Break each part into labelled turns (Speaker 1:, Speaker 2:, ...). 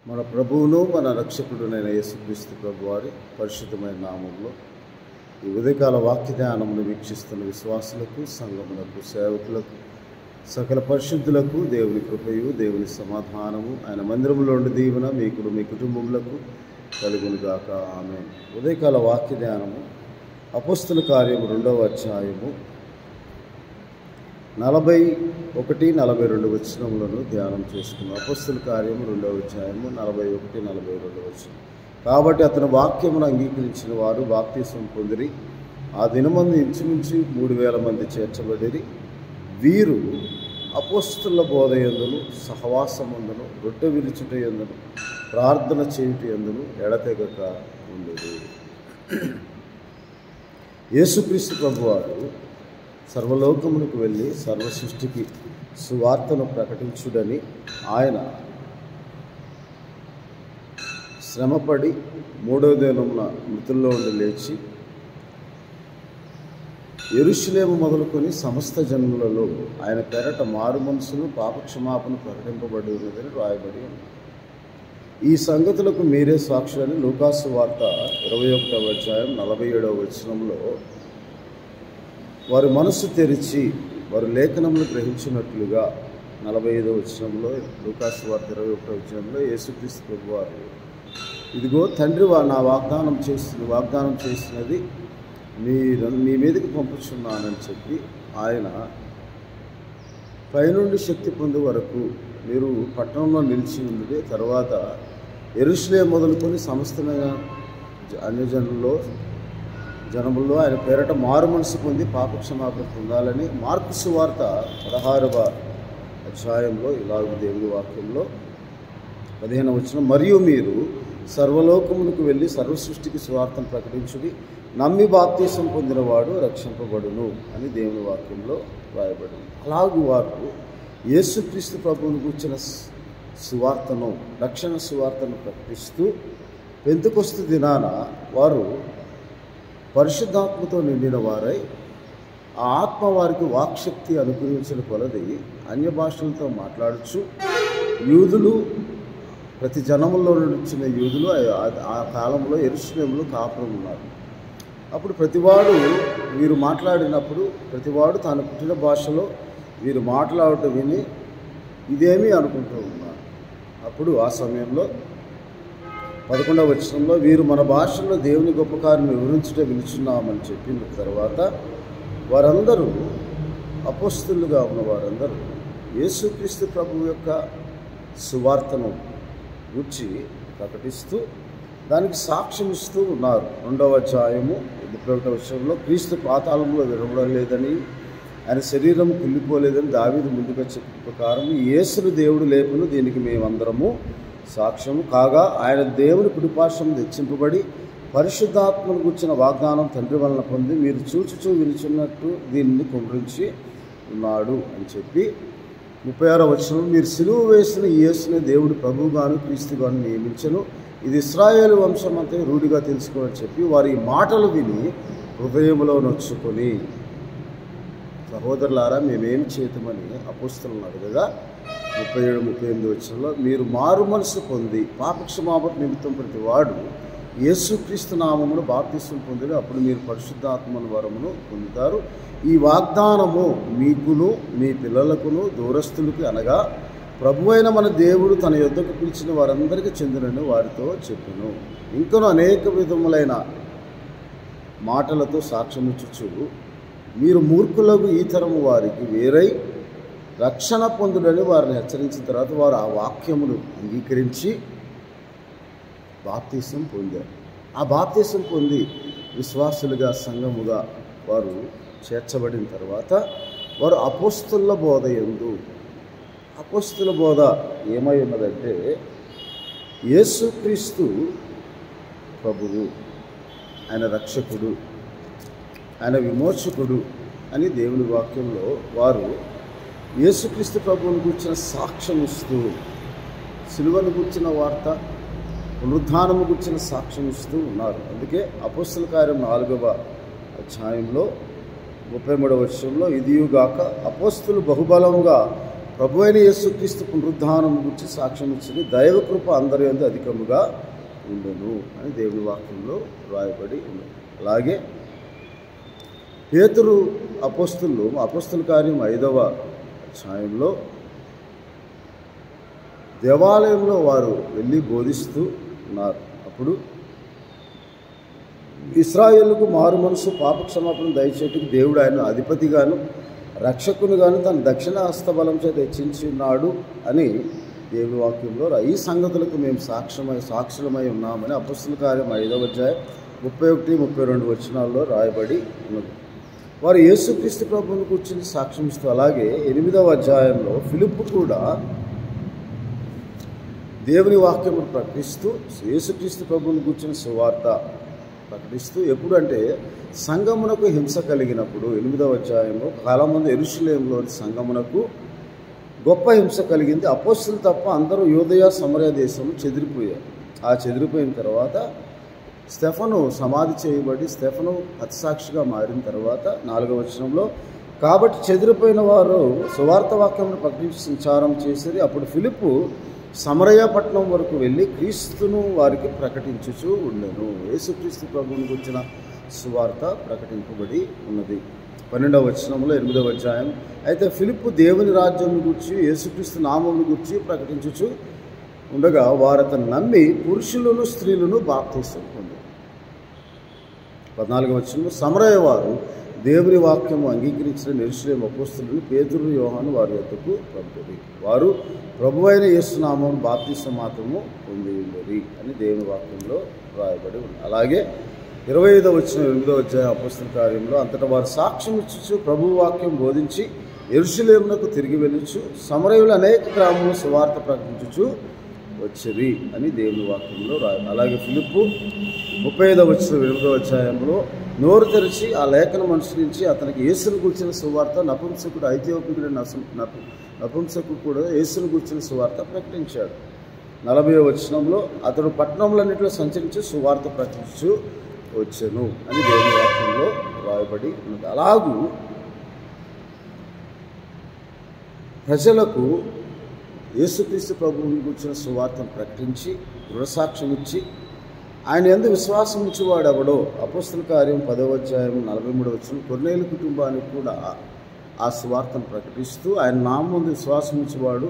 Speaker 1: మన ప్రభువును మన రక్షకుడునైన యేసుక్రీస్తు ప్రభువారి పరిశుద్ధమైన నామంలో ఈ ఉదయకాల వాక్య ధ్యానమును వీక్షిస్తున్న విశ్వాసులకు, సంఘములకు, సేవకులకు, సకల పరిశుద్ధులకు దేవుని కృపయు, దేవుని సమాధానము, ఆయన మందిరంలో ఉండి దీవెన మీకును మీ కుటుంబములకు కలుగునుగాక. ఆమేన్. ఉదయకాల వాక్య ధ్యానము అపోస్తల కార్యము 2వ అధ్యాయము 41-42 వచనములను ధ్యానం చేసుకున్నాం. అపోస్తల కార్యము 2వ అధ్యాయము 41-42 వచనం. కాబట్టి అతని వాక్యమును అంగీకరించిన వారు బాప్తిసం పొందిరి. ఆ దినమందు ఇంచుమించు 3000 మంది చేర్చబడిరి. వీరు అపోస్తల బోధ యందును, సహవాసమందును, రొట్టె విరుచుట యందును, ప్రార్థన చేయుట యందును ఎడతెగక ఉండేది. యేసుక్రీస్తు ప్రభువారు సర్వలోకములకు వెళ్ళి సర్వ సృష్టికి సువార్తను ప్రకటించుడని ఆయన శ్రమపడి 3వ దినమున మృతుల్లో ఉండి లేచి యెరూషలేము మొదలుకొని సమస్త జనులలో ఆయన పేరట మారు మనసును పాపక్షమాపణ ప్రకటింపబడి ఉన్నదని రాయబడి ఉంది. ఈ సంగతులకు మీరే సాక్షులని లూకాసు వార్త 21వ అధ్యాయం 47వ వచనంలో వారి మనస్సు తెరిచి వారు లేఖనములు గ్రహించినట్లుగా 45వ వచనంలో లూకాసు వార్త 21వ వచనంలో యేసుక్రీస్తు ప్రభువారు ఇదిగో తండ్రి నా వాగ్దానం చేసినది మీ మీదకి పంపుచున్నానని చెప్పి ఆయన పైనుండి శక్తి పొందే వరకు మీరు పట్టణంలో నిలిచి ఉన్నది. తర్వాత యెరూషలేము మొదలుకొని సమస్తమైన జనముల్లో ఆయన పేరట మారు మనసు పొంది పాపక్షమాపణ పొందాలని మార్కు సువార్త 16వ అధ్యాయంలో ఇలాగ దేవుని వాక్యంలో 15వ వచనం, మరియు మీరు సర్వలోకములకు వెళ్ళి సర్వ సృష్టికి సువార్తను ప్రకటించుడి, నమ్మి బాప్తీసం పొందినవాడు రక్షింపబడును అని దేవుని వాక్యంలో రాయబడింది. అలాగే వారు యేసుక్రీస్తు ప్రభువును కూర్చిన సువార్తను, రక్షణ సువార్తను ప్రకటిస్తూ పెంతెకొస్తు దినాన వారు పరిశుద్ధాత్మతో నిండిన వారై ఆ ఆత్మ వారికి వాక్శక్తి అనుగ్రహించిన కొలది అన్య భాషలతో మాట్లాడచ్చు. యూదులు, ప్రతి జనములో వచ్చిన యూదులు ఆ కాలంలో యెరూషలేములో కాపురం ఉన్నారు. అప్పుడు ప్రతివాడు వీరు మాట్లాడినప్పుడు ప్రతివాడు తాను పుట్టిన భాషలో వీరు మాట్లాడటం విని ఇదేమీ అనుకుంటూ ఉన్నారు. అప్పుడు ఆ సమయంలో 11వ వచనంలో వీరు మన భాషలో దేవుని గొప్ప కార్యం వివరించుట వినుచున్నామని చెప్పిన తర్వాత వారందరూ అపోస్తలుగా ఉన్న వారందరూ యేసుక్రీస్తు ప్రభువు యొక్క సువార్తను గూర్చి ప్రకటిస్తూ దానికి సాక్ష్యం ఇస్తూ ఉన్నారు. 2వ అధ్యాయము 21వ వచనంలో క్రీస్తు పాతాళంలో విడవడం లేదని, ఆయన శరీరం కుళ్ళిపోలేదని దావీదు ముందుగా చెప్పిన ప్రకారం యేసును దేవుడు లేపును దీనికి మేమందరము సాక్ష్యము కాగా, ఆయన దేవుని కుడిపార్శ్వము హెచ్చింపబడి పరిశుద్ధాత్మను గుర్చిన వాగ్దానం తండ్రి వలన పొంది మీరు చూచుచూ వినుచున్నట్టు దీనిని కుమరించి ఉన్నాడు అని చెప్పి 36వ వచనం, మీరు సిలువ వేసిన యేసుని దేవుడు ప్రభువుగాను క్రీస్తుగాను నియమించను, ఇది ఇశ్రాయేలు వంశం అంతా రూఢిగా తెలుసుకోమని చెప్పి వారి మాటలు విని హృదయంలో నొచ్చుకొని, సహోదరులారా మేమేం చేతమని అపోస్తలుని అడగగా 37-38 వచనంలో మీరు మారు మనసు పొంది పాపక్షమాపణ నిమిత్తం ప్రతి వాడు యేసుక్రీస్తు నామమును బాప్తిసం పొందిన అప్పుడు మీరు పరిశుద్ధాత్మను వరమును పొందుతారు. ఈ వాగ్దానము మీకును మీ పిల్లలకును దూరస్తులకి అనగా ప్రభువైన మన దేవుడు తన యొద్దకు పిలిచిన వారందరికీ చెందినని వారితో చెప్పెను. ఇంకనూ అనేక విధములైన మాటలతో సాక్ష్యమిచ్చుచు మీరు మూర్ఖులకు ఈ తరము వారికి వేరై రక్షణ పొందుడని వారిని హెచ్చరించిన తర్వాత వారు ఆ వాక్యమును అంగీకరించి బాప్తీసం పొందారు. ఆ బాప్తీసం పొంది విశ్వాసులుగా, సంఘముగా వారు చేర్చబడిన తర్వాత వారు అపోస్తల బోధ యందు, అపోస్తల బోధ ఏమై ఉన్నదంటే యేసుక్రీస్తు ప్రభువు, ఆయన రక్షకుడు, ఆయన విమోచకుడు అని దేవుని వాక్యంలో వారు యేసుక్రీస్తు ప్రభువును గుర్చిన సాక్ష్యం ఇస్తూ, సిలువను గుర్చిన వార్త, పునరుద్ధానము గుర్చిన సాక్ష్యం ఇస్తూ ఉన్నారు. అందుకే అపోస్తల కార్యం 4వ అధ్యాయంలో 33వ వచనంలో ఇదియుగాక అపోస్తలు బహుబలముగా ప్రభువైన యేసుక్రీస్తు పునరుద్ధానం గురించి సాక్ష్యం ఇచ్చింది, దైవకృప అందరి యందు అధికముగా ఉండును అని దేవుని వాక్యంలో రాయబడి ఉంది. అలాగే పేతురు అపోస్తుల కార్యం 5వ అధ్యాయంలో దేవాలయంలో వారు వెళ్ళి బోధిస్తూ ఉన్నారు. అప్పుడు ఇశ్రాయేలుకు మారు మనసు పాప క్షమాపణ దయచేటికి దేవుడు ఆయన అధిపతిగాను రక్షకునిగాను తన దక్షిణ హస్తబలం చేత హెచ్చించి ఉన్నాడు అని దేవుని వాక్యంలో ఈ సంగతులకు మేము సాక్షులమై ఉన్నామని అపోస్తుల కార్యం 5వ అధ్యాయం 31-32 వచనాల్లో రాయబడి ఉన్నది. వారు యేసుక్రీస్తు ప్రభువును కూర్చుని సాక్ష్యం ఇస్తూ, అలాగే 8వ అధ్యాయంలో ఫిలిప్పు కూడా దేవుని వాక్యమును ప్రకటిస్తూ యేసుక్రీస్తు ప్రభువును కూర్చుని సువార్త ప్రకటిస్తూ, ఎప్పుడంటే సంఘమునకు హింస కలిగినప్పుడు 8వ అధ్యాయంలో కాలమందు యెరూషలేములోని సంఘమునకు గొప్ప హింస కలిగింది. అపోస్తలులు తప్ప అందరూ యూదయ సమరయ దేశంలో చెదిరిపోయారు. ఆ చెదిరిపోయిన తర్వాత స్టెఫను సమాధి చేయబడి స్టెఫను హతసాక్షిగా మారిన తర్వాత 4వ వచనంలో, కాబట్టి చెదిరిపోయిన వారు సువార్త వాక్యమును ప్రకటించి సంచారం చేసేది. అప్పుడు ఫిలిప్పు సమరయ పట్టణం వరకు వెళ్ళి క్రీస్తును వారికి ప్రకటించుచూ ఉండెను. యేసుక్రీస్తు ప్రభువుని గురించిన సువార్త ప్రకటింపబడి ఉన్నది. 12వ వచనంలో 8వ అధ్యాయం, అయితే ఫిలిప్పు దేవుని రాజ్యం గురించి యేసుక్రీస్తు నామమును గురించి ప్రకటించుచు ఉండగా వారు అతను నమ్మి పురుషులను స్త్రీలను బాప్తిసం పొందారు. 14వ వచనంలో, సమరయ వారు దేవుని వాక్యము అంగీకరించిన యెరూషలేము అపోస్తలులను పేతురు యోహాను వారి వద్దకు పంపిరి. వారు ప్రభువైన యేసు నామమును బాప్తిసం మాత్రము పొంది ఉండేది అని దేవుని వాక్యంలో రాయబడి ఉంది. అలాగే 25వ వచనం 8వ అధ్యాయం అపోస్తల కార్యంలో, అంతటా వారు సాక్ష్యం ఇచ్చుచు ప్రభువు వాక్యం బోధించి యెరూషలేమునకు తిరిగి వెళ్ళుచు సమరయులు అనేక గ్రామంలో సువార్త ప్రకటించుచు వచ్చిరి అని దేవుని వాక్యంలో రాయబడి. అలాగే ఫిలిప్పు 35వ వచనం 8వ అధ్యాయంలో నోరు తెరిచి ఆ లేఖనం అనుసరించి అతనికి యేసును గురించిన సువార్త నపుంసకుడు ఐథియోపియుడు నపుంసకుడు కూడా యేసును గురించిన సువార్త ప్రకటించాడు. 40వ వచనంలో అతడు పట్టణములన్నింటిలో సంచరించి సువార్త ప్రకటించు వచ్చెను అని దేవుని వాక్యంలో రాయబడి ఉన్నది. అలాగూ ప్రజలకు యేసుక్రీస్తు ప్రభువుని గురించిన సువార్తను ప్రకటించి దృఢసాక్ష్యం ఇచ్చి ఆయన యందు విశ్వాసం ఉంచేవాడు ఎవడో అపోస్తల కార్యం 10వ అధ్యాయం 43వ వచనం, కొర్నేలు కుటుంబానికి కూడా ఆ సువార్తను ప్రకటిస్తూ ఆయన నామముందు విశ్వాసం ఉంచేవాడు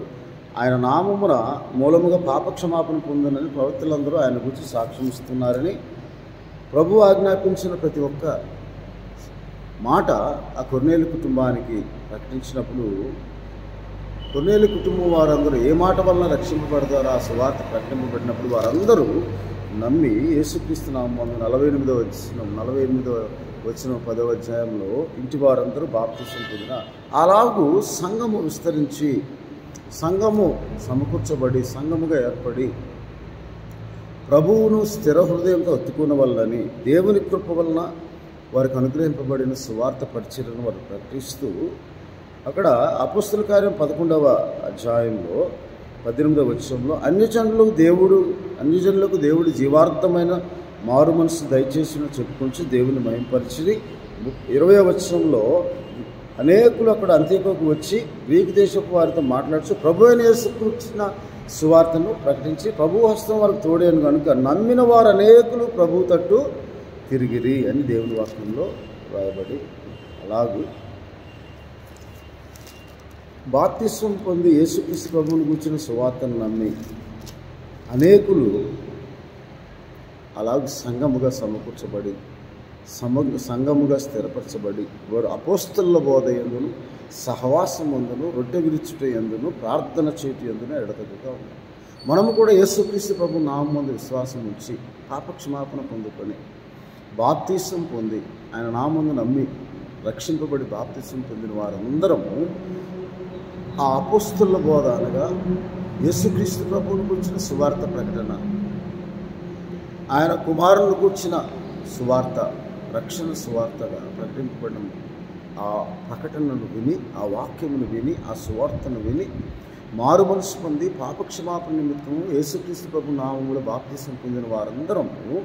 Speaker 1: ఆయన నామమున మూలముగా పాపక్షమాపణ పొందునని ప్రవక్తలందరూ ఆయన గురించి సాక్ష్యం ఇస్తున్నారని ప్రభువు ఆజ్ఞాపించిన ప్రతి ఒక్క మాట ఆ కొర్నేలు కుటుంబానికి ప్రకటించినప్పుడు కొర్నేలు కుటుంబం వారందరూ ఏ మాట వలన రక్షింపబడతారో ఆ సువార్త ప్రకటింపబడినప్పుడు వారందరూ నమ్మి యేసుక్రీస్తు నామమున 48వ వచనం 10వ అధ్యాయంలో ఇంటి వారందరూ బాప్తిసం పొందిన. అలాగూ సంఘము విస్తరించి సంఘము సమకూర్చబడి సంఘముగా ఏర్పడి ప్రభువును స్థిర హృదయంతో ఒత్తుకున్న వల్లని దేవుని కృప వలన వారికి అనుగ్రహింపబడిన సువార్త పరిచర్యను వారు ప్రకటిస్తూ అక్కడ అపోస్తల కార్యం 11వ అధ్యాయంలో 18వ వచనంలో అన్యజనులకు దేవుడు జీవార్థమైన మారు మనసు దయచేసిన చెప్పుకొంచి దేవుని మహింపరిచి 20వ వచనంలో అనేకులు అక్కడ అంత్యోక్యకు వచ్చి గ్రీకు దేశపు వారితో మాట్లాడుతూ ప్రభువైన యేసుక్రీస్తు సువార్తను ప్రకటించి ప్రభు హస్తం వారికి తోడేను కనుక నమ్మిన వారు అనేకులు ప్రభు తట్టు తిరిగిరి అని దేవుని వాక్యంలో రాయబడి. అలాగూ బాప్తిస్వం పొంది యేసుక్రీస్తు ప్రభువుని గురించిన సువార్తను నమ్మి అనేకులు అలాగే సంఘముగా సమకూర్చబడి సంఘముగా స్థిరపరచబడి వారు అపోస్తలుల బోధ యందును సహవాసం అందును రొట్టె విరుచుట యందును ప్రార్థన చేటు యందును ఎడతెగక ఉన్నారు. మనము కూడా యేసుక్రీస్తు ప్రభు నామముందు విశ్వాసం ఉంచి పాపక్షమాపణ పొందుకొని బాప్తిసం పొంది ఆయన నామమును నమ్మి రక్షింపబడి బాప్తిసం పొందిన వారందరము ఆ అపోస్తలుల బోధ అనగా యేసుక్రీస్తు ప్రభువును గురించిన సువార్త ప్రకటన, ఆయన కుమారుని గురించిన సువార్త రక్షణ సువార్తగా ప్రకటింపబడిన ఆ ప్రకటనను విని ఆ వాక్యమును విని ఆ సువార్తను విని మారు మనసు పొంది పాపక్షమాపణ నిమిత్తము యేసుక్రీస్తు ప్రభు నామములో బాప్తిసం పొందిన వారందరము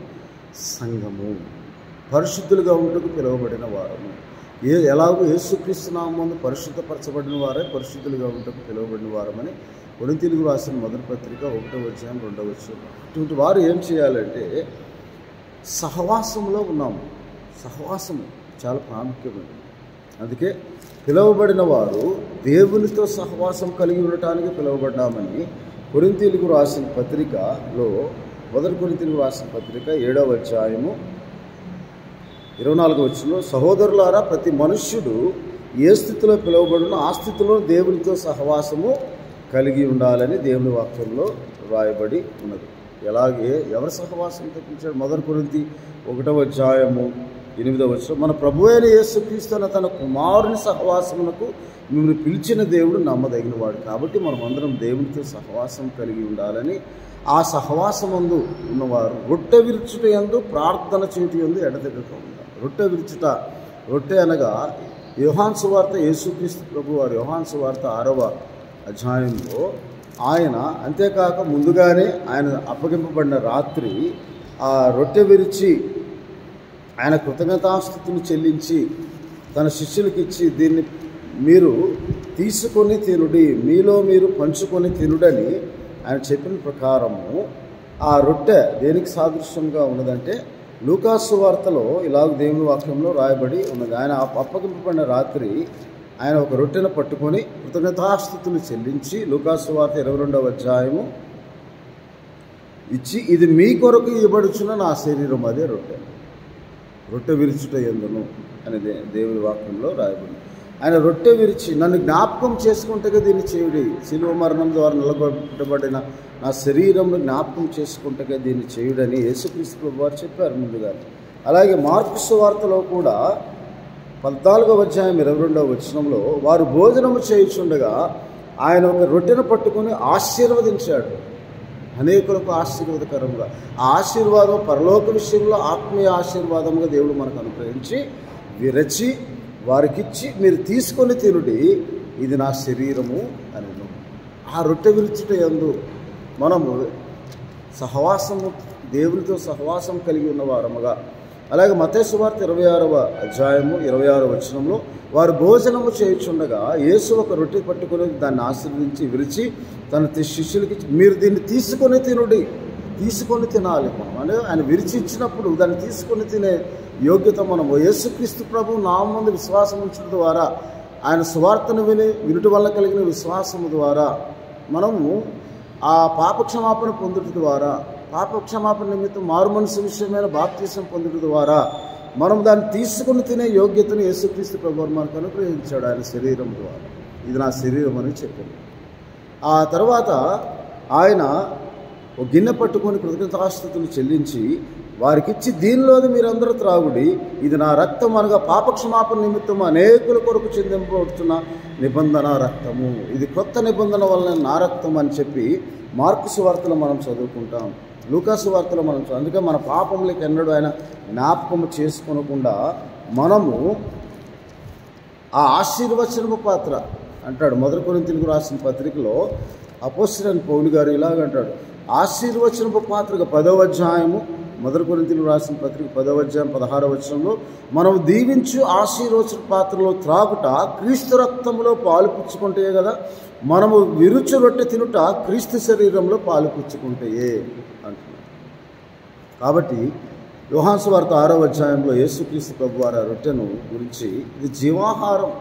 Speaker 1: సంఘము పరిశుద్ధులుగా ఉండుటకు పిలువబడిన వారము. ఎలాగో యేసుక్రీస్తు నామమున పరిశుద్ధపరచబడిన వారే పరిశుద్ధులుగా ఉండటకు పిలువబడిన వారమని కొరింథీయులకు రాసిన మొదటి పత్రిక 1వ అధ్యాయం 2వ వచనం. ఇటువంటి వారు ఏం చేయాలంటే సహవాసంలో ఉన్నాము. సహవాసము చాలా ప్రాముఖ్యమైనది. అందుకే పిలువబడిన వారు దేవునితో సహవాసం కలిగి ఉండటానికి పిలువబడ్డామని కొరింథీయులకు రాసిన పత్రికలో మొదటి కొరింథీయులకు రాసిన పత్రిక 7వ అధ్యాయము 24వ వచనంలో, సహోదరులారా, ప్రతి మనుష్యుడు ఏ స్థితిలో పిలువబడునో ఆ స్థితిలో దేవునితో సహవాసము కలిగి ఉండాలని దేవుని వాక్యంలో రాయబడి ఉన్నది. ఎలాగే ఎవరి సహవాసం తప్పించాడు? మొదటి కొరింథీ 1వ అధ్యాయము 8వ వచనం, మన ప్రభు అయిన యేసుక్రీస్తు అన్న తన కుమారుని సహవాసమునకు మిమ్మల్ని పిలిచిన దేవుడు నమ్మదగిన వాడు. కాబట్టి మనం అందరం దేవునితో సహవాసం కలిగి ఉండాలని, ఆ సహవాసమందు ఉన్నవారు రొట్టె విరుచుట యందు ప్రార్థన చేయుట యందు ఎడతెగక ఉండాలి. రొట్టె విరుచుట, రొట్టె అనగా యోహాను సువార్త, యేసుక్రీస్తు ప్రభు వారు యోహాను సువార్త 6వ అధ్యాయంలో ఆయన అంతేకాక ముందుగానే ఆయన అప్పగింపబడిన రాత్రి ఆ రొట్టె విరిచి ఆయన కృతజ్ఞతాస్తుతులు చెల్లించి తన శిష్యులకి ఇచ్చి, దీన్ని మీరు తీసుకొని తినుడి, మీలో మీరు పంచుకొని తినుడని ఆయన చెప్పిన ప్రకారము ఆ రొట్టె దేనికి సాదృశ్యంగా ఉన్నదంటే లూకాసు వార్తలో ఇలాగ దేవుని వాక్యంలో రాయబడి ఉన్నది. ఆయన అప్పగింపబడిన రాత్రి ఆయన ఒక రొట్టెను పట్టుకొని కృతజ్ఞతాస్తుతులు చెల్లించి లూకాసు వార్త 22వ అధ్యాయము ఇచ్చి, ఇది మీ కొరకు ఇవ్వబడుచున్న నా శరీరం, అదే రొట్టె, రొట్టె విరుచుట యందును అని దేవుని వాక్యంలో రాయబడింది. ఆయన రొట్టె విరిచి నన్ను జ్ఞాపకం చేసుకుంటగా దీన్ని చేయుడి, శిలువ మరణం ద్వారా నిలబెట్టబడిన నా శరీరంను జ్ఞాపకం చేసుకుంటగా దీన్ని చేయుడని యేసుక్రీస్తు ప్రభు వారు చెప్పారు ముందుగా. అలాగే మార్కు సువార్తలో కూడా 14వ అధ్యాయం 22వ వచనంలో, వారు భోజనము చేయుచుండగా ఆయన ఒక రొట్టెను పట్టుకొని ఆశీర్వదించాడు, అనేకులకు ఆశీర్వాదకరంగా. ఆ ఆశీర్వాదం పరలోక విషయంలో ఆత్మీయ ఆశీర్వాదంగా దేవుడు మనకు అనుగ్రహించి విరచి వారికిచ్చి, మీరు తీసుకొని తినుడి, ఇది నా శరీరము అని. ఆ రొట్టె విరుచుట యందు మనము సహవాసము, దేవునితో సహవాసం కలిగి ఉన్న వారముగా. అలాగే మత్తయి సువార్త 26వ అధ్యాయము 26వ వచనంలో, వారు భోజనము చేయుచుండగా యేసు ఒక రొట్టె పట్టుకొని దాన్ని ఆశీర్వదించి విరిచి తన శిష్యులకి, మీరు దీన్ని తీసుకొని తినుడి, తీసుకొని తినాలి. మనం అంటే ఆయన విరిచి ఇచ్చినప్పుడు దాన్ని తీసుకొని తినే యోగ్యత మనము యేసుక్రీస్తు ప్రభు నామముందు విశ్వాసం ఉంచడం ద్వారా, ఆయన సువార్తను వినుట వల్ల కలిగిన విశ్వాసము ద్వారా మనము ఆ పాపక్షమాపణ పొందుట ద్వారా, పాపక్షమాపణ నిమిత్తం మారుమనసు విషయమైన బాప్తీసం పొందుట ద్వారా మనం దాన్ని తీసుకుని తినే యోగ్యతను యేసుక్రీస్తు ప్రభు మనకు అనుగ్రహించాడు ఆయన శరీరం ద్వారా. ఇది నా శరీరం అని చెప్పింది. ఆ తర్వాత ఆయన ఒక గిన్నె పట్టుకొని కృతజ్ఞతాస్తుతులు చెల్లించి వారికిచ్చి, దీనిలోని మీరందరూ త్రాగుడి, ఇది నా రక్తం అనగా పాపక్షమాపణ నిమిత్తం అనేకుల కొరకు చెందింపబడుతున్న నిబంధన రక్తము, ఇది కొత్త నిబంధన వలన నా రక్తం అని చెప్పి మార్కు సువార్తలో మనం చదువుకుంటాం, లూకాసు వార్తలో మనం. అందుకే మన పాపములకు ఎన్నడూ ఆయన జ్ఞాపకము చేసుకొనకుండా మనము ఆ ఆశీర్వచనపు పాత్ర అంటాడు. మొదటి కొరింథీయులకు రాసిన పత్రికలో అపోస్తలుడైన పౌలు గారు ఇలాగంటాడు, ఆశీర్వచనపు పాత్రగా 10వ అధ్యాయము మొదటి కొరింథీయులకు రాసిన పత్రిక 10వ అధ్యాయం 16వ వచనంలో, మనం దీవించు ఆశీర్వచన పాత్రలో త్రాగుట క్రీస్తు రక్తంలో పాలు పుచ్చుకుంటే కదా, మనము విరుచు రొట్టె తినుట క్రీస్తు శరీరంలో పాలు పుచ్చుకుంటే అంటున్నాడు. కాబట్టి యోహాను సువార్త 6వ అధ్యాయంలో యేసుక్రీస్తు ప్రభు వారి రొట్టెను గురించి, ఇది జీవాహారం,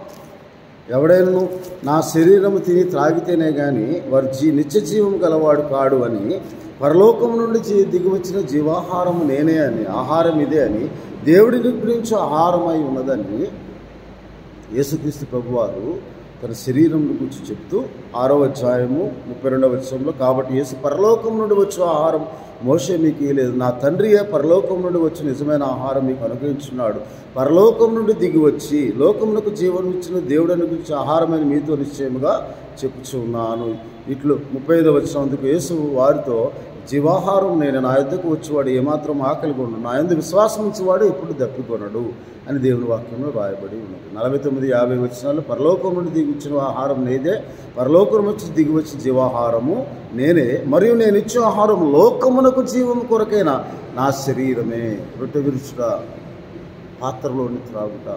Speaker 1: ఎవడైనా నా శరీరము తిని త్రాగితేనే కానీ వారు నిత్య జీవం గలవాడు కాడు అని, పరలోకం నుండి దిగివచ్చిన జీవాహారము నేనే అని, ఆహారం ఇదే అని, దేవుడిని గురించి ఆహారమై ఉన్నదని యేసుక్రీస్తు ప్రభువారు తన శరీరం గురించి చెప్తూ 6వ అధ్యాయము 32వ వచనంలో, కాబట్టి యేసు పరలోకం నుండి వచ్చే ఆహారం మోషే మీకు ఇవ్వలేదు, నా తండ్రియే పరలోకం నుండి వచ్చి నిజమైన ఆహారం మీకు అనుగ్రహించున్నాడు, పరలోకం నుండి దిగి వచ్చి లోకమునకు జీవనం ఇచ్చిన దేవుడు అనుగ్రహించే ఆహారమైన మీతో నిశ్చయముగా చెప్పుచున్నాను. ఇట్లు 35వ వచనం, అందుకు యేసు వారితో, జీవాహారం నేను, నా యొద్దకు వచ్చేవాడు ఏమాత్రం ఆకలి కొనడు, నా యందు విశ్వాసం ఇచ్చేవాడు ఎప్పుడు దప్పికొనడు అని దేవుని వాక్యంలో రాయబడి ఉన్నది. 49-50 వచనాలు, పరలోకం నుండి దిగి వచ్చిన ఆహారం నేదే, పరలోకం వచ్చి దిగి వచ్చి జీవాహారము నేనే, మరియు నేను ఇచ్చే ఆహారం లోకమునకు జీవము కొరకైనా నా శరీరమే. రొట్టె విరుచుట, పాత్రలోని త్రాగుట,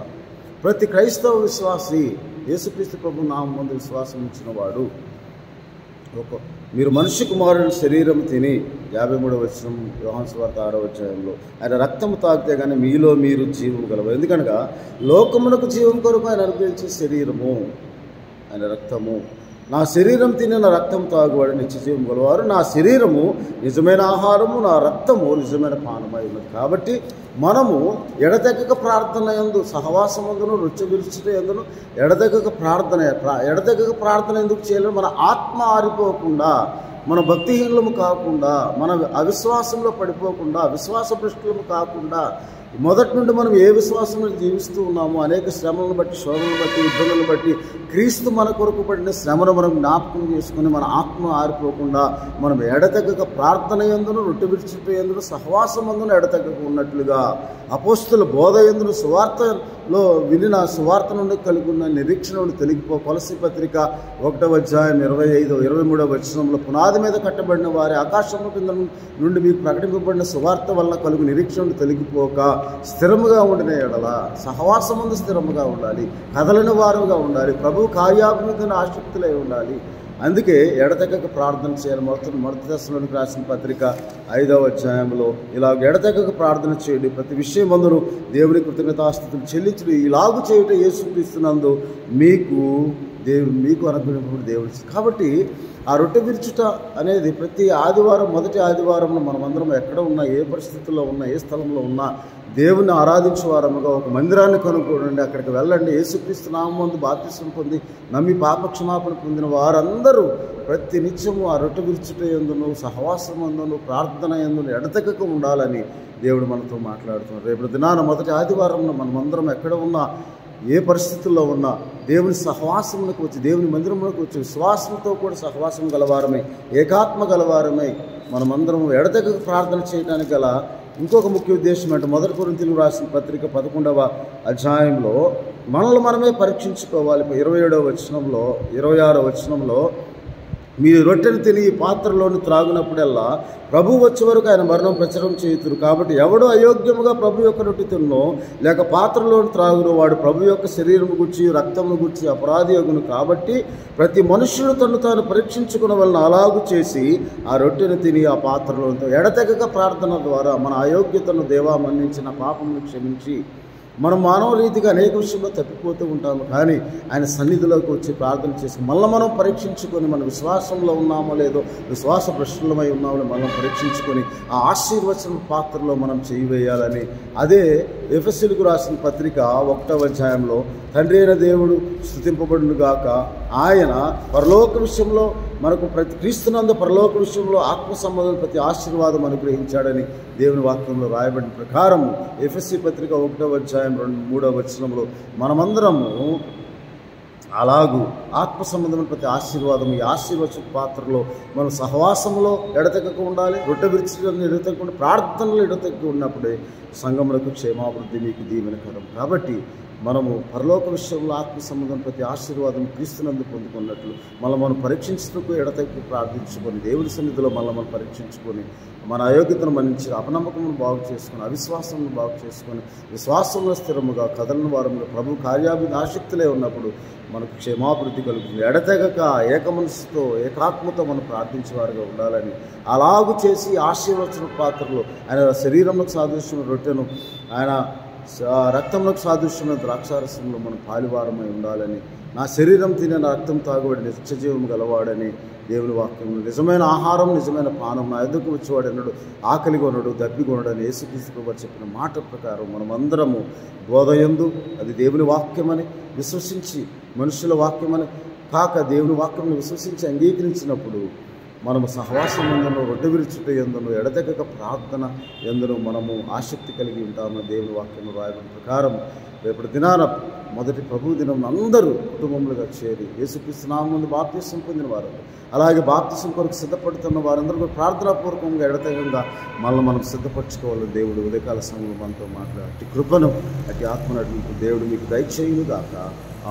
Speaker 1: ప్రతి క్రైస్తవ విశ్వాసి యేసుక్రీస్తు ప్రభు నామం ముందు విశ్వాసం ఇచ్చిన వాడు మీరు మనిషి కుమారుని శరీరం తిని 53వ వచనం యోహాను సువార్త 6వ అధ్యాయంలో ఆయన రక్తము తాగితే కానీ మీలో మీరు జీవం గలవు. ఎందుకనగా లోకమునకు జీవం కొరకు ఆయన అనుగ్రహించే శరీరము ఆయన రక్తము. నా శరీరం తిని నా రక్తం తాగువాడు నిత్య జీవం గలవారు. నా శరీరము నిజమైన ఆహారము, నా రక్తము నిజమైన పానమై ఉన్నది. కాబట్టి మనము ఎడతెగక ప్రార్థన యందు సహవాసమందును రుచి విరుచుట యందును ఎడతెగక ప్రార్థన ఎందుకు చేయలేదు? మన ఆత్మ ఆరిపోకుండా, మన భక్తిహీనులము కాకుండా, మన అవిశ్వాసంలో పడిపోకుండా, అవిశ్వాస భ్రష్టులము కాకుండా, మొదటి నుండి మనం ఏ విశ్వాసంలో జీవిస్తూ ఉన్నామో అనేక శ్రమలను బట్టి, శోధనలు బట్టి, ఇబ్బందులను బట్టి క్రీస్తు మన కొరకు పడిన శ్రమను మనం జ్ఞాపకం చేసుకుని మన ఆత్మ ఆరిపోకుండా మనం ఎడతెగక ప్రార్థన యందును రొట్టె విరుచుట యందును సహవాసమందును ఎడతెగక ఉన్నట్లుగా అపోస్తుల బోధ యందును సువార్తలో వినిన సువార్త నుండి కలిగి ఉన్న నిరీక్షణ నుండి తొలగిపో. కొలస్సీ పత్రిక 1వ అధ్యాయం 23వ వచనంలో పునాది మీద కట్టబడిన వారి ఆకాశము కింద నుండి మీకు ప్రకటింపబడిన సువార్త వలన కలుగు నిరీక్షణ నుండి తొలగిపోక స్థిరముగా ఉండిన ఎడల సహవాసమందు స్థిరముగా ఉండాలి, కదలని వారుగా ఉండాలి, ప్రభు కార్యాభివృద్ధిని ఆసక్తులై ఉండాలి. అందుకే ఎడతెగక ప్రార్థన చేయాలి. మొదటి దశలోనికి రాసిన పత్రిక 5వ అధ్యాయంలో ఇలాగ ఎడతెగక ప్రార్థన చేయండి, ప్రతి విషయం అందరూ దేవుని కృతజ్ఞతాస్తుతులు చెల్లించుడు, ఇలాగు చేయుట యేసుక్రీస్తునందు మీకు అనుగ్రహింపబడి దేవుడు. కాబట్టి ఆ రొట్టె విరుచుట అనేది ప్రతి ఆదివారం, మొదటి ఆదివారంలో మనమందరం ఎక్కడ ఉన్నా, ఏ పరిస్థితుల్లో ఉన్నా, ఏ స్థలంలో ఉన్నా దేవుని ఆరాధించే వారముగా ఒక మందిరాన్ని కనుక్కోండి, అక్కడికి వెళ్ళండి. యేసుక్రీస్తు నామం ముందు బాప్తిసం పొంది నమ్మి పాపక్షమాపణ పొందిన వారందరూ ప్రతి నిత్యము ఆ రొట్టె విరుచుట యందును సహవాసం యందును ప్రార్థన యందును ఎడతెగక ఉండాలని దేవుడు మనతో మాట్లాడుతున్నారు. రేపు దినాన మొదటి ఆదివారంలో మనమందరం ఎక్కడ ఉన్నా, ఏ పరిస్థితుల్లో ఉన్నా దేవుని సహవాసములకు వచ్చి, దేవుని మందిరములకు వచ్చి విశ్వాసంతో కూడా సహవాసం గలవారమై, ఏకాత్మ గలవారమై మనమందరం ఎడతెగక ప్రార్థన చేయడానికి గల ఇంకొక ముఖ్య ఉద్దేశం అంటే 1 కొరింథీయులకు రాసిన పత్రిక 11వ అధ్యాయంలో మనల్ని మనమే పరీక్షించుకోవాలి. 27వ వచనంలో 26వ వచనంలో మీరు రొట్టెను తిని ఈ పాత్రలోని త్రాగినప్పుడల్లా ప్రభు వచ్చే వరకు ఆయన మరణం ప్రచారం చేయుతురు. కాబట్టి ఎవడో అయోగ్యముగా ప్రభు యొక్క రొట్టె తిన్నో లేక పాత్రలోని త్రాగునో వాడు ప్రభు యొక్క శరీరము గుర్చి రక్తమును గుర్చి అపరాధి అగును. కాబట్టి ప్రతి మనుష్యుడు తను తాను పరీక్షించుకున్న వలన అలాగు చేసి ఆ రొట్టెను తిని ఆ పాత్రలో ఎడతెగక ప్రార్థన ద్వారా మన అయోగ్యతను దేవా మన్నించిన పాపమును క్షమించి మనం మానవ రీతిగా అనేక విషయంలో తప్పిపోతూ ఉంటాము. కానీ ఆయన సన్నిధిలోకి వచ్చి ప్రార్థన చేసి మనం పరీక్షించుకొని మన విశ్వాసంలో ఉన్నామో లేదో, విశ్వాస ప్రశ్నలమై ఉన్నామో మనం పరీక్షించుకొని ఆ ఆశీర్వచన పాత్రలో మనం చేయివేయాలని, అదే ఎఫెసీయులకు రాసిన పత్రిక 1వ అధ్యాయంలో తండ్రి అయిన దేవుడు స్తుతింపబడును గాక, ఆయన పరలోక విషయంలో మనకు ప్రతి క్రీస్తునందు పరలోక విషయంలో ఆత్మ సంబంధం ప్రతి ఆశీర్వాదం అనుగ్రహించాడని దేవుని వాక్యంలో రాయబడిన ప్రకారం ఎఫెసీ పత్రిక 1వ అధ్యాయం 3వ వచనంలో మనమందరము అలాగూ ఆత్మ సంబంధమైన ప్రతి ఆశీర్వాదం, ఈ ఆశీర్వచన పాత్రలో మనం సహవాసంలో ఎడతెగక ఉండాలి. రొట్టె విరుచుటను ఎడతెగకుండా ప్రార్థనలు ఎడతెగక ఉన్నప్పుడే సంఘములకు క్షేమాభివృద్ధి మీకు దీవెనకరం. కాబట్టి మనము పరలోక విషయంలో ఆత్మ సంబంధం ప్రతి ఆశీర్వాదం క్రీస్తునందు పొందుకున్నట్లు మనం పరీక్షించుటకు ఎడతెగక ప్రార్థించుకొని దేవుని సన్నిధిలో మనం పరీక్షించుకొని మన అయోగ్యతను మన్నించి అపనమ్మకమును బాగు చేసుకొని అవిశ్వాసమును బాగు చేసుకొని విశ్వాసంలో స్థిరముగా కదలని వారముగా ప్రభు కార్యాభివృద్ధి ఆసక్తులే ఉన్నప్పుడు మనకు క్షేమాభివృద్ధి కలుగుతుంది. ఎడతెగక ఏక మనసుతో ఏకాత్మతో మనం ప్రార్థించేవారుగా ఉండాలని, అలాగు చేసి ఆశీర్వచన పాత్రలో ఆయన శరీరంలో సాదృశ్యమైన రొట్టెను, ఆయన రక్తంలోకి సాదృశ్యమైన ద్రాక్షారసంలో మనం పాలివారమై ఉండాలని, నా శరీరం తినే నా రక్తం తాగువాడు నిత్యజీవం గలవాడని దేవుని వాక్యం, నిజమైన ఆహారం నిజమైన పానం నా ఎదుకు వచ్చేవాడు అన్నాడు, ఆకలి కొనడు దప్పి కొనడు అని యేసుక్రీస్తు ప్రభువు చెప్పిన మాట ప్రకారం మనమందరము బోధయందు అది దేవుని వాక్యమని విశ్వసించి, మనుషుల వాక్యమని కాక దేవుని వాక్యం విశ్వసించి అంగీకరించినప్పుడు మనము సహవాసం ఎందును రొట్టె విరుచుట ఎందును ఎడతెగక ప్రార్థన ఎందును మనము ఆసక్తి కలిగి ఉంటామని దేవుని వాక్యం రాయబడిన ప్రకారం రేపటి దినాన మొదటి ప్రభు దినం అందరూ కుటుంబములుగా చేరి యేసుక్రీస్తు నామమున ముందు బాప్తిసం పొందిన వారు, అలాగే బాప్తిసం కొరకు సిద్ధపడుతున్న వారందరూ ప్రార్థనాపూర్వకంగా ఎడతెగంగా మనం సిద్ధపరచుకోవాలి. దేవుడు ఉదయకాల సమయంలో మనతో మాట్లాడి కృపను అతి ఆత్మను దేవుడు మీకు దయచేయును గాక.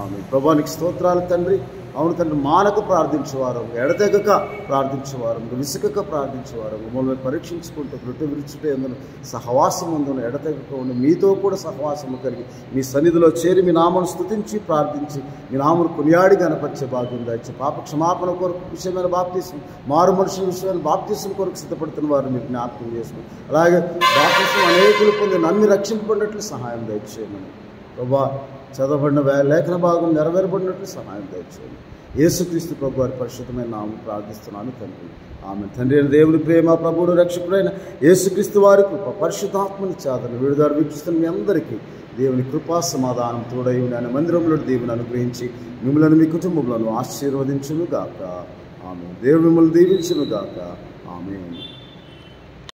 Speaker 1: ఆమేన్. ప్రభువానికి స్తోత్రాలు తండ్రి. అవును తండ్రి, మానక ప్రార్థించేవారు, ఎడతెగక ప్రార్థించేవారు, విసుకక ప్రార్థించేవారు, మమ్మల్ని పరీక్షించుకుంటూ రొట్టె విరుచుటే అందును సహవాసం అందును ఎడతెగక ఉండి మీతో కూడా సహవాసము కలిగి మీ సన్నిధిలో చేరి మీ నామను స్తుతించి ప్రార్థించి మీ నామను కొనియాడి గణపరిచే భాగ్యం దాచి పాప క్షమాపణ కొరకు విషయమైన బాప్తీసం, మారు మనుషుల విషయమైన బాప్తీసం కొరకు సిద్ధపడుతున్న వారు మీరు జ్ఞాపకం చేసుకుని అలాగే బాప్తీసం అనేకులు పొంది నమ్మి రక్షింపబడినట్లు సహాయం దయచేయమని ప్రభా, చదవబడిన లేఖన భాగం నెరవేరబడినట్లు సహాయం దయచేయండి. యేసుక్రీస్తు ప్రభు వారి పరిశుద్ధమైన నామం ప్రార్థిస్తున్నాను తండ్రి, ఆమె. తండ్రి అయిన దేవుని ప్రేమ, ప్రభువును రక్షకుడైన యేసుక్రీస్తు వారి కృప, పరిశుద్ధాత్మని చాదన విడుదల వీక్షిస్తున్న మీ అందరికీ దేవుని కృపా సమాధానం తోడై ఆయన మందిరంలో దేవుని అనుగ్రహించి మిమ్మల్ని మీ కుటుంబంలో ఆశీర్వదించును గాక. ఆమె. దేవుడు మిమ్మల్ని దీవించును గాక. ఆమె.